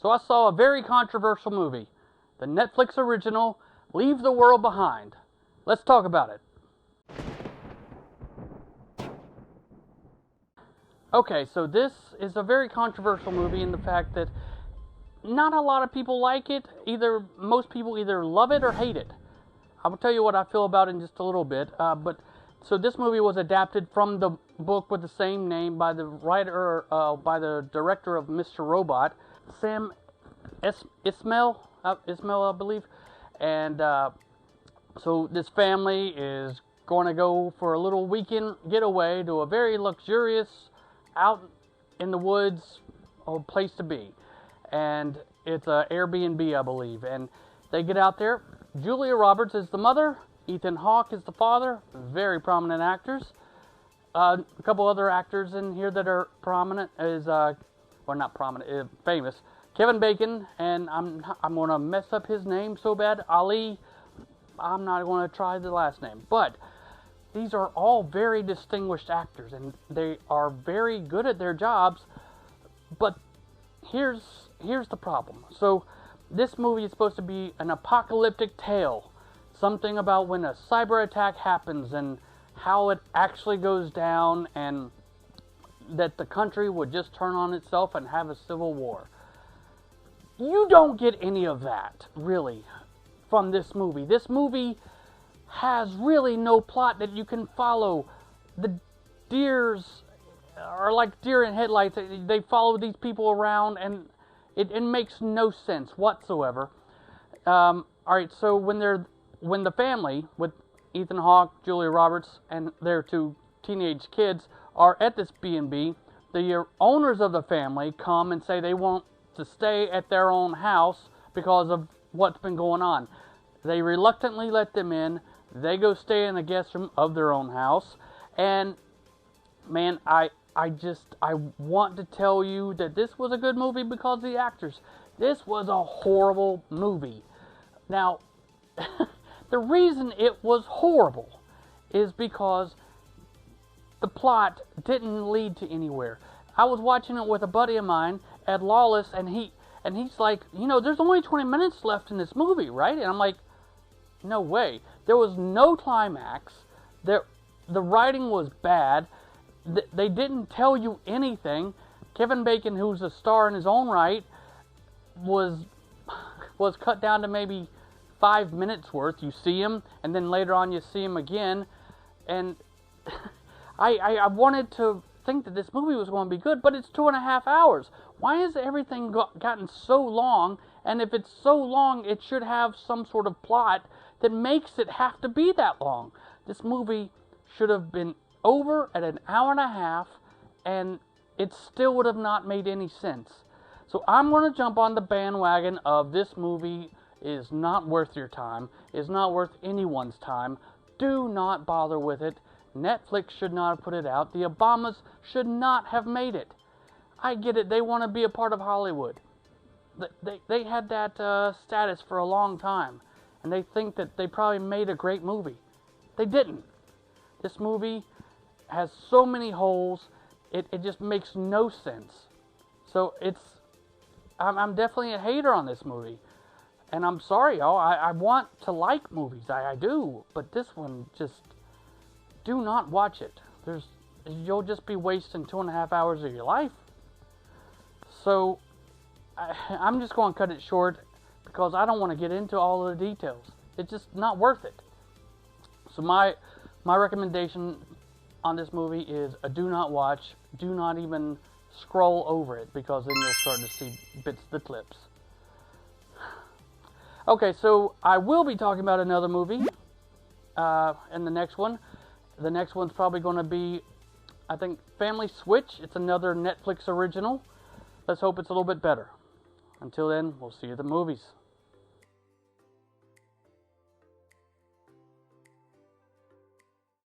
So I saw a very controversial movie, the Netflix original, Leave the World Behind. Let's talk about it. Okay, so this is a very controversial movie in the fact that not a lot of people like it. Most people either love it or hate it. I will tell you what I feel about it in just a little bit. So this movie was adapted from the book with the same name by the by the director of Mr. Robot, Sam Esmail, I believe. And so this family is going to go for a little weekend getaway to a very luxurious, out in the woods, place to be. And it's a Airbnb, I believe. And they get out there. Julia Roberts is the mother. Ethan Hawke is the father. Very prominent actors. A couple other actors in here that are prominent is, well, not prominent, famous. Kevin Bacon, and I'm going to mess up his name so bad. Ali, I'm not going to try the last name. But these are all very distinguished actors, and they are very good at their jobs. But here's the problem. So this movie is supposed to be an apocalyptic tale. Something about when a cyber attack happens and how it actually goes down, and that the country would just turn on itself and have a civil war. You don't get any of that, really, from this movie. This movie has really no plot that you can follow. The deers are like deer in headlights. They follow these people around, and it makes no sense whatsoever. Alright, so when the family, with Ethan Hawke, Julia Roberts, and their two teenage kids, are at this B&B, the owners of the family come and say they want to stay at their own house because of what's been going on. They reluctantly let them in. They go stay in the guest room of their own house. And, man, I want to tell you that this was a good movie because of the actors. This was a horrible movie. Now, the reason it was horrible is because the plot didn't lead to anywhere. I was watching it with a buddy of mine, Ed Lawless, and he's like, there's only 20 minutes left in this movie, right? And I'm like, no way. There was no climax. The writing was bad. They didn't tell you anything. Kevin Bacon, who's a star in his own right, was cut down to maybe 5 minutes worth. You see him, and then later on you see him again. And I wanted to think that this movie was going to be good, but it's 2.5 hours. Why has everything gotten so long? And if it's so long, it should have some sort of plot that makes it have to be that long. This movie should have been over at 1.5 hours, and it still would have not made any sense. So I'm going to jump on the bandwagon of this movie is not worth your time, is not worth anyone's time. Do not bother with it. Netflix should not have put it out. The Obamas should not have made it. I get it. They want to be a part of Hollywood. They had that status for a long time, and they think that they probably made a great movie. They didn't. This movie has so many holes. It just makes no sense. So I'm definitely a hater on this movie. And I'm sorry, y'all. I want to like movies. I do. But this one, just do not watch it. You'll just be wasting 2.5 hours of your life. So I'm just going to cut it short because I don't want to get into all of the details. It's just not worth it. So my recommendation on this movie is a do not watch. Do not even scroll over it, because then you'll start to see bits of the clips. Okay, so I will be talking about another movie in the next one. The next one's probably going to be, I think, Family Switch. It's another Netflix original. Let's hope it's a little bit better. Until then, we'll see you at the movies.